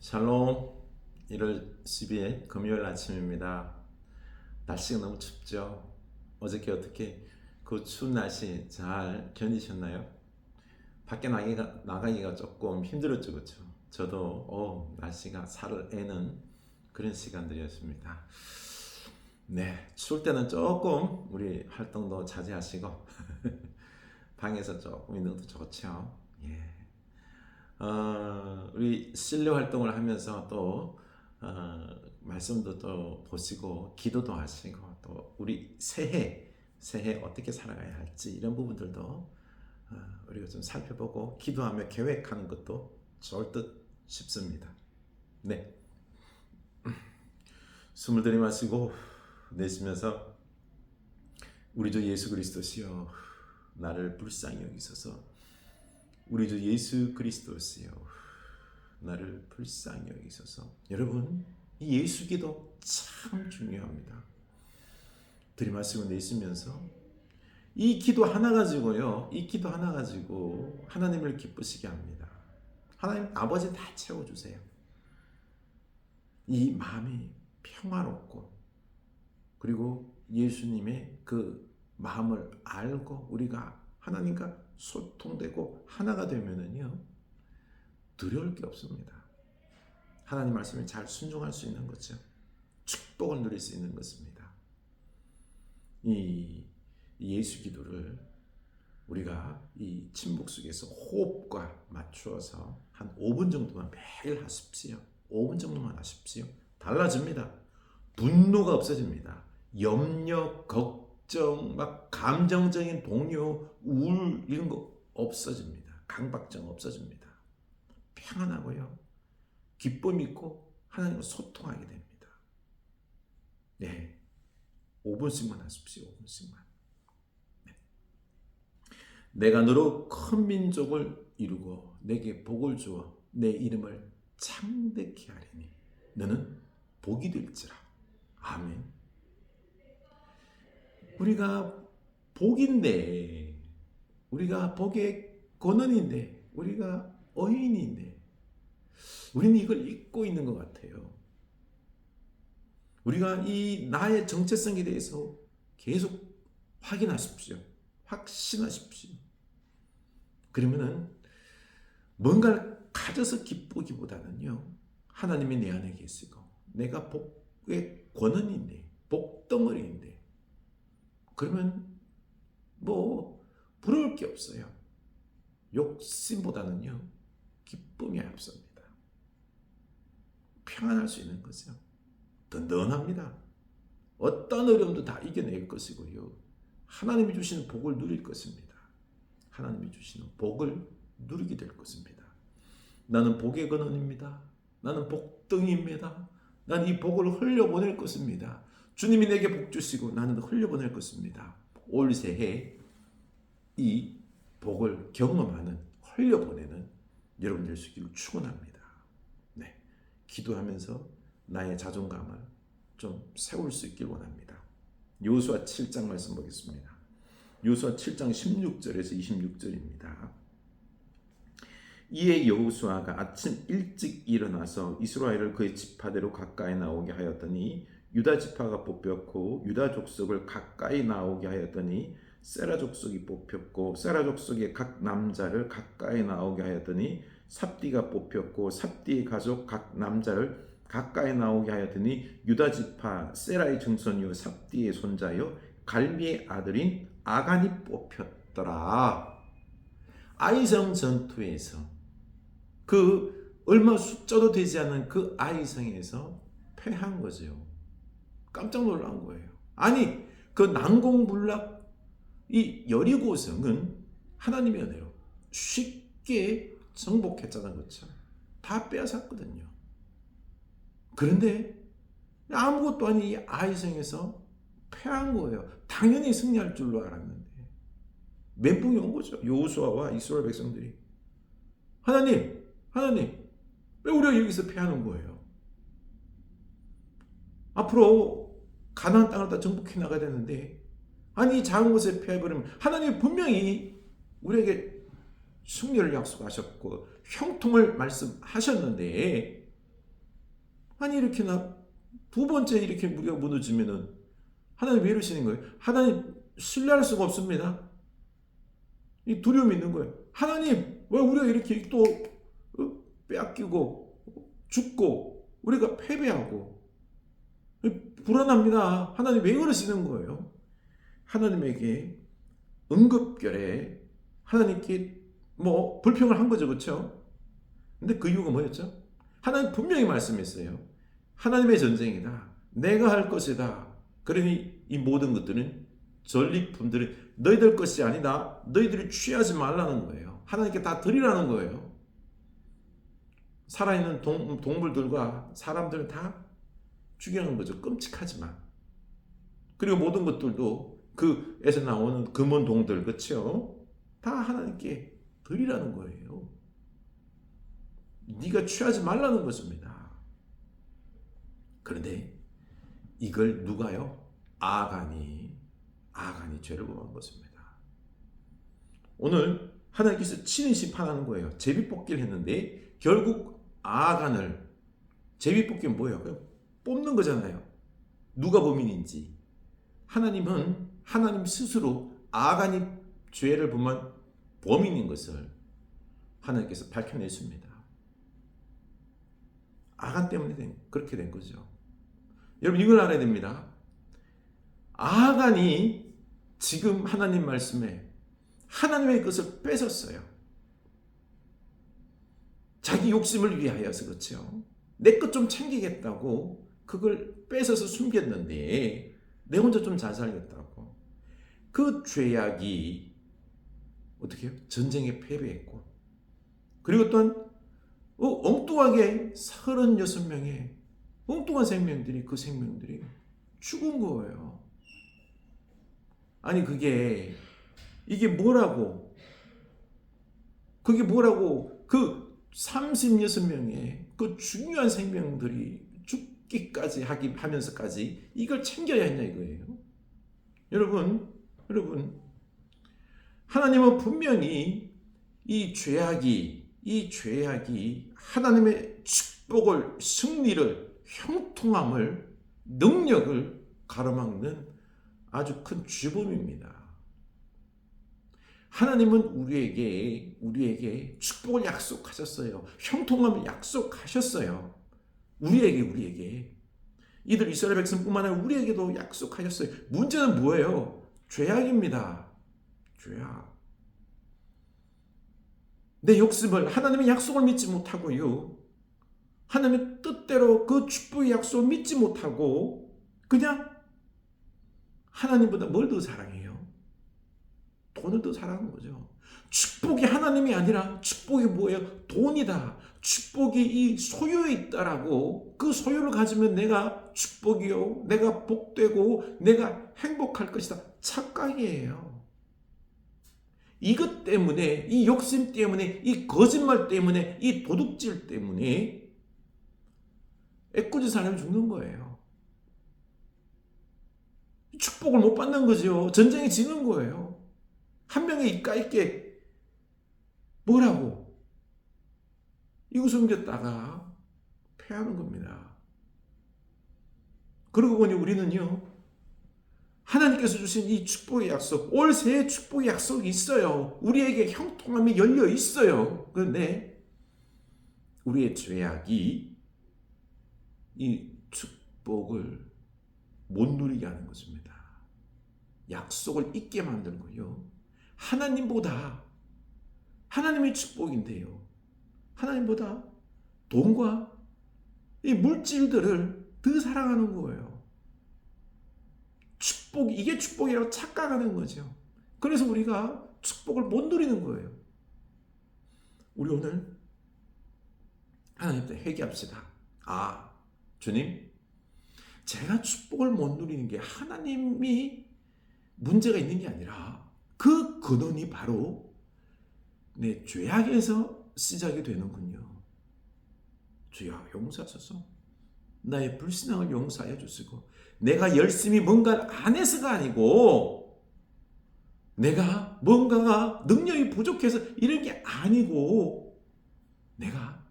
샬롬. 1월 10일 금요일 아침입니다. 날씨가 너무 춥죠. 어저께 어떻게 그 추운 날씨 잘 견디셨나요? 밖에 나가기가 조금 힘들었죠, 그렇죠? 저도 날씨가 살을 애는 그런 시간들이었습니다. 네, 추울 때는 조금 우리 활동도 자제하시고 방에서 조금 있는 것도 좋죠. 예. 우리 실내 활동을 하면서 또 말씀도 또 보시고 기도도 하시고 또 우리 새해 어떻게 살아가야 할지 이런 부분들도 우리가 좀 살펴보고 기도하며 계획하는 것도 좋을 듯 싶습니다. 네, 숨을 들이마시고 내쉬면서 우리 주 예수 그리스도시여 나를 불쌍히 여기소서. 우리 주 예수 그리스도시여 나를 불쌍히 여기소서. 여러분, 이 예수 기도 참 중요합니다. 들이마시고 내쉬면서 이 기도 하나 가지고 하나님을 기쁘시게 합니다. 하나님 아버지 다 채워주세요. 이 마음이 평화롭고 그리고 예수님의 그 마음을 알고 우리가 하나님과 소통되고 하나가 되면은요 두려울 게 없습니다. 하나님 말씀에 잘 순종할 수 있는 거죠. 축복을 누릴 수 있는 것입니다. 이 예수 기도를 우리가 이 침묵 속에서 호흡과 맞추어서 한 5분 정도만 매일 하십시오. 5분 정도만 하십시오. 달라집니다. 분노가 없어집니다. 염려, 걱정, 막 감정적인 동요, 우울 이런 거 없어집니다. 강박증 없어집니다. 평안하고요. 기쁨 있고 하나님과 소통하게 됩니다. 네, 5분씩만 하십시오. 5분씩만. 네. 내가 너로 큰 민족을 이루고 내게 복을 주어 내 이름을 창대케 하리니 너는 복이 될지라. 아멘. 우리가 복인데, 우리가 복의 권원인데, 우리가 의인인데, 우리는 이걸 잊고 있는 것 같아요. 우리가 이 나의 정체성에 대해서 계속 확인하십시오. 확신하십시오. 그러면은 뭔가를 가져서 기쁘기보다는요, 하나님이 내 안에 계시고, 내가 복의 권원인데, 복덩어리인데, 그러면 뭐 부러울 게 없어요. 욕심보다는요 기쁨이 앞섭니다. 평안할 수 있는 거죠. 든든합니다. 어떤 어려움도 다 이겨낼 것이고요. 하나님이 주시는 복을 누릴 것입니다. 하나님이 주시는 복을 누리게 될 것입니다. 나는 복의 근원입니다. 나는 복덩이입니다. 나는 이 복을 흘려보낼 것입니다. 주님이 내게 복 주시고 나는 흘려보낼 것입니다. 올 새해 이 복을 경험하는, 흘려보내는 여러분 될 수 있기를 축원합니다. 네, 기도하면서 나의 자존감을 좀 세울 수 있길 원합니다. 여호수아 7장 말씀 보겠습니다. 여호수아 7장 16절에서 26절입니다. 이에 여호수아가 아침 일찍 일어나서 이스라엘을 그의 지파대로 가까이 나오게 하였더니 유다 지파가 뽑혔고 유다 족속을 가까이 나오게 하였더니 세라 족속이 뽑혔고 세라 족속의 각 남자를 가까이 나오게 하였더니 삽디가 뽑혔고 삽디의 가족 각 남자를 가까이 나오게 하였더니 유다 지파 세라의 증손이요 삽디의 손자요 갈미의 아들인 아간이 뽑혔더라. 아이성 전투에서 그 얼마 숫자도 되지 않은 그 아이성에서 패한 거죠. 깜짝 놀란 거예요. 아니 그 난공불락 이 여리고성은 하나님의 은혜로 쉽게 정복했잖아요. 그렇죠? 다 빼앗았거든요. 그런데 아무것도 아닌 이 아이성에서 패한 거예요. 당연히 승리할 줄로 알았는데 멘붕이 온 거죠. 여호수아와 이스라엘 백성들이 하나님 왜 우리가 여기서 패하는 거예요? 앞으로 가나안 땅을 다 정복해 나가야 되는데 아니 작은 곳에 패해버리면 하나님이 분명히 우리에게 승리를 약속하셨고 형통을 말씀하셨는데 아니 이렇게 두 번째 이렇게 우리가 무너지면은 하나님 왜 이러시는 거예요? 하나님 신뢰할 수가 없습니다. 이 두려움이 있는 거예요. 하나님 왜 우리가 이렇게 또 빼앗기고 죽고 우리가 패배하고 불안합니다. 하나님 왜 그러시는 거예요? 하나님에게 응급결에 하나님께 뭐 불평을 한 거죠. 그렇죠? 근데 그 이유가 뭐였죠? 하나님 분명히 말씀했어요. 하나님의 전쟁이다. 내가 할 것이다. 그러니 이 모든 것들은 전리품들은 너희들 것이 아니다. 너희들이 취하지 말라는 거예요. 하나님께 다 드리라는 거예요. 살아있는 동물들과 사람들은 다 죽여놓은 거죠. 끔찍하지만. 그리고 모든 것들도 그에서 나오는 금원동들, 그렇죠? 다 하나님께 드리라는 거예요. 네가 취하지 말라는 것입니다. 그런데 이걸 누가요? 아간이 죄를 범한 것입니다. 오늘 하나님께서 친히 심판하는 거예요. 제비뽑기를 했는데 결국 아간을, 제비뽑기는 뭐예요? 뽑는 거잖아요. 누가 범인인지. 하나님은 하나님 스스로 아간이 죄를 범한 범인인 것을 하나님께서 밝혀냈습니다. 아간 때문에 그렇게 된 거죠. 여러분 이걸 알아야 됩니다. 아간이 지금 하나님 말씀에 하나님의 것을 뺏었어요. 자기 욕심을 위하여서. 그렇죠. 내 것 좀 챙기겠다고 그걸 뺏어서 숨겼는데 내 혼자 좀 잘 살겠다고. 그 죄악이 어떻게 해요? 전쟁에 패배했고, 그리고 또한 엉뚱하게 36명의 엉뚱한 생명들이, 그 생명들이 죽은 거예요. 아니 이게 뭐라고, 그게 뭐라고, 그 36명의 그 중요한 생명들이 죽기까지 하면서까지 이걸 챙겨야 했냐 이거예요. 여러분 하나님은 분명히 이 죄악이 하나님의 축복을, 승리를, 형통함을, 능력을 가로막는 아주 큰 주범입니다. 하나님은 우리에게 축복을 약속하셨어요. 형통함을 약속하셨어요. 우리에게. 이들 이스라엘 백성뿐만 아니라 우리에게도 약속하셨어요. 문제는 뭐예요? 죄악입니다. 죄악. 내 욕심을, 하나님의 약속을 믿지 못하고요. 하나님의 뜻대로 그 축복의 약속을 믿지 못하고 그냥 하나님보다 뭘 더 사랑해요? 돈을 더 사랑하는 거죠. 축복이 하나님이 아니라 축복이 뭐예요? 돈이다. 축복이 이 소유에 있다라고, 그 소유를 가지면 내가 축복이요, 내가 복되고 내가 행복할 것이다. 착각이에요. 이것 때문에, 이 욕심 때문에, 이 거짓말 때문에, 이 도둑질 때문에 애꿎은 사람이 죽는 거예요. 축복을 못 받는 거죠. 전쟁에 지는 거예요. 한 명의 이까 있게 뭐라고 이거 숨겼다가 패하는 겁니다. 그러고 보니 우리는요, 하나님께서 주신 이 축복의 약속, 올 새해 축복의 약속이 있어요. 우리에게 형통함이 열려 있어요. 그런데 우리의 죄악이 이 축복을 못 누리게 하는 것입니다. 약속을 잊게 만들고요. 하나님의 축복인데요, 하나님보다 돈과 이 물질들을 더 사랑하는 거예요. 이게 축복이라고 착각하는 거죠. 그래서 우리가 축복을 못 누리는 거예요. 우리 오늘 하나님께 회개합시다. 주님, 제가 축복을 못 누리는 게 하나님이 문제가 있는 게 아니라 그 근원이 바로 내 죄악에서 시작이 되는군요. 주여 용서하소서. 나의 불신앙을 용서하여 주시고, 내가 열심히 뭔가를 안 해서가 아니고, 내가 뭔가가 능력이 부족해서 이런 게 아니고, 내가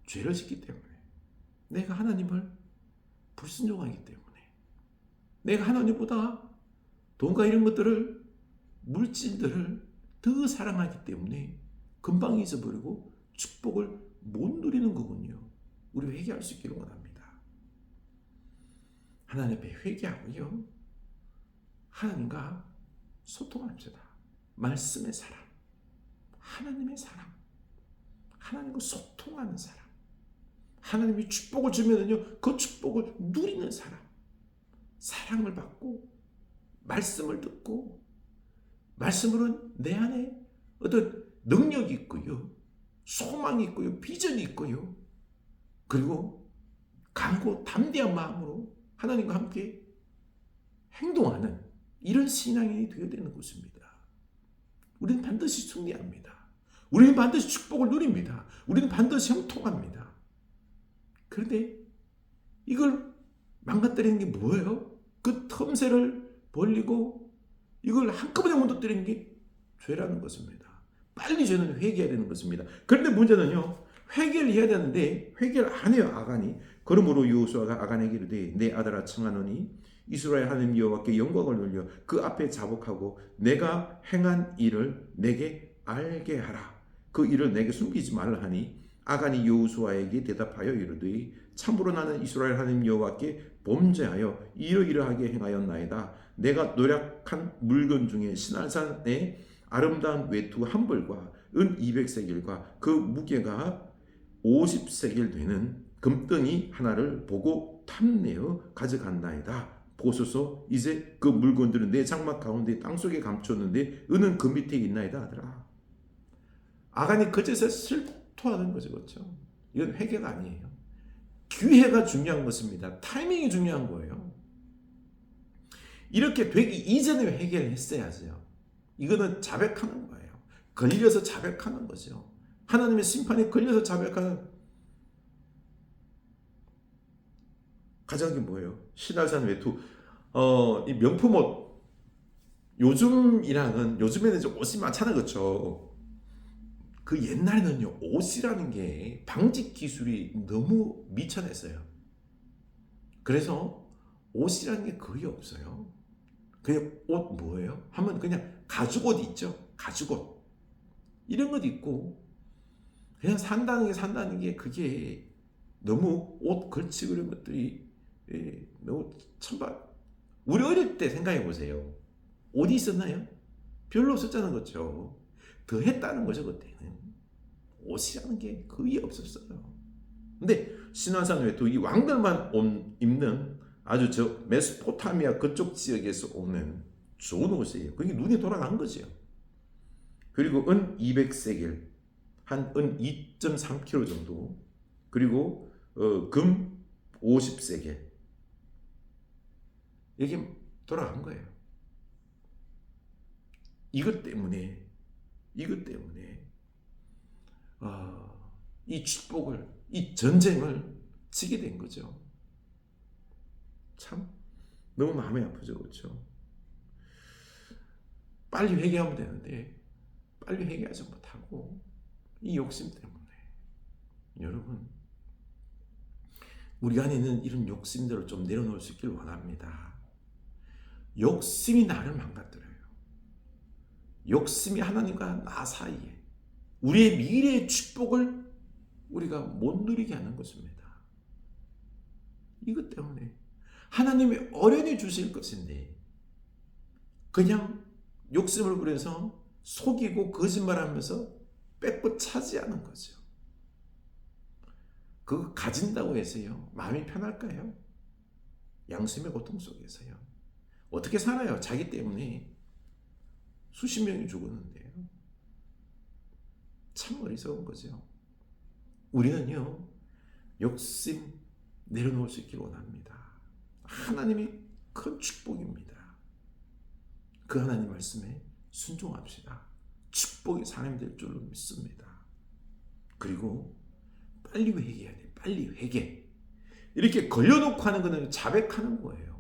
죄를 짓기 때문에, 내가 하나님을 불순종하기 때문에, 내가 하나님보다 돈과 이런 것들을, 물질들을 더 사랑하기 때문에 금방 잊어버리고 축복을 못 누리는 거군요. 우리 회개할 수 있기를 원합니다. 하나님 앞에 회개하고요, 하나님과 소통합시다. 말씀의 사람, 하나님의 사람, 하나님과 소통하는 사람, 하나님이 축복을 주면은요 그 축복을 누리는 사람, 사랑을 받고 말씀을 듣고, 말씀으로는 내 안에 어떤 능력이 있고요, 소망이 있고요, 비전이 있고요, 그리고 강고 담대한 마음으로 하나님과 함께 행동하는 이런 신앙인이 되어야 되는 것입니다. 우리는 반드시 승리합니다. 우리는 반드시 축복을 누립니다. 우리는 반드시 형통합니다. 그런데 이걸 망가뜨리는 게 뭐예요? 그 틈새를 벌리고 이걸 한꺼번에 무너뜨리는 게 죄라는 것입니다. 빨리 죄는 회개해야 되는 것입니다. 그런데 문제는요, 회개를 해야 되는데 회개를 안 해요, 아간이. 그러므로 여호수아가 아간에게 이르되 내 아들아 청하노니 이스라엘 하나님 여호와께 영광을 돌려 그 앞에 자복하고 내가 행한 일을 내게 알게 하라. 그 일을 내게 숨기지 말라 하니 아간이 여호수아에게 대답하여 이르되 참으로 나는 이스라엘 하나님 여호와께 범죄하여 이러이러하게 행하였나이다. 내가 노력한 물건 중에 시날산의 아름다운 외투 한 벌과 은 200세겔과 그 무게가 50세겔 되는 금덩이 하나를 보고 탐내어 가져갔나이다. 보소서, 이제 그 물건들은 내 장막 가운데 땅속에 감추었는데 은은 그 밑에 있나이다 하더라. 아간이 그제서 실토하는 거죠. 그렇죠? 이건 회개가 아니에요. 기회가 중요한 것입니다. 타이밍이 중요한 거예요. 이렇게 되기 이전에 회개를 했어야죠. 이거는 자백하는 거예요. 걸려서 자백하는 거죠. 하나님의 심판에 걸려서 자백하는 가장이 뭐예요? 신할산 외투. 이 명품 옷. 요즘에는 좀 옷이 많잖아요. 그렇죠? 그 옛날에는요, 옷이라는 게 방직 기술이 너무 미천했어요. 그래서 옷이라는 게 거의 없어요. 그냥 옷 뭐예요? 하면 그냥 가죽옷 있죠? 가죽옷. 이런 것 있고, 그냥 산다는 게 그게 너무 옷 걸치고 이런 것들이 너무 천박. 우리 어릴 때 생각해 보세요. 옷이 있었나요? 별로 없었잖아요. 그렇죠? 더 했다는 거죠. 그때는 옷이라는 게 거의 없었어요. 근데 신화산 외투, 이 왕들만 입는 아주 저 메소포타미아 그쪽 지역에서 오는 좋은 옷이에요. 그게 눈에 돌아간 거죠. 그리고 은 200세겔, 한 은 2.3kg 정도, 그리고 금 50세겔, 이게 돌아간 거예요. 이것 때문에 이 축복을, 이 전쟁을 치게 된 거죠. 참 너무 마음이 아프죠. 그렇죠? 빨리 회개하면 되는데 빨리 회개하지 못하고 이 욕심 때문에, 여러분, 우리 안에 있는 이런 욕심들을 좀 내려놓을 수 있길 원합니다. 욕심이 나를 망가뜨려요. 욕심이 하나님과 나 사이에 우리의 미래의 축복을 우리가 못 누리게 하는 것입니다. 이것 때문에 하나님이 어련히 주실 것인데 그냥 욕심을 부려서 속이고 거짓말하면서 뺏고 차지하는 거죠. 그거 가진다고 해서요 마음이 편할까요? 양심의 고통 속에서요 어떻게 살아요? 자기 때문에 수십 명이 죽었는데요. 참 어리석은 거죠. 우리는요 욕심 내려놓을 수 있기를 원합니다. 하나님이 큰 축복입니다. 그 하나님 말씀에 순종합시다. 축복의 사람이 될 줄로 믿습니다. 그리고 빨리 회개해야 돼. 빨리 회개. 이렇게 걸려놓고 하는 거는 자백하는 거예요.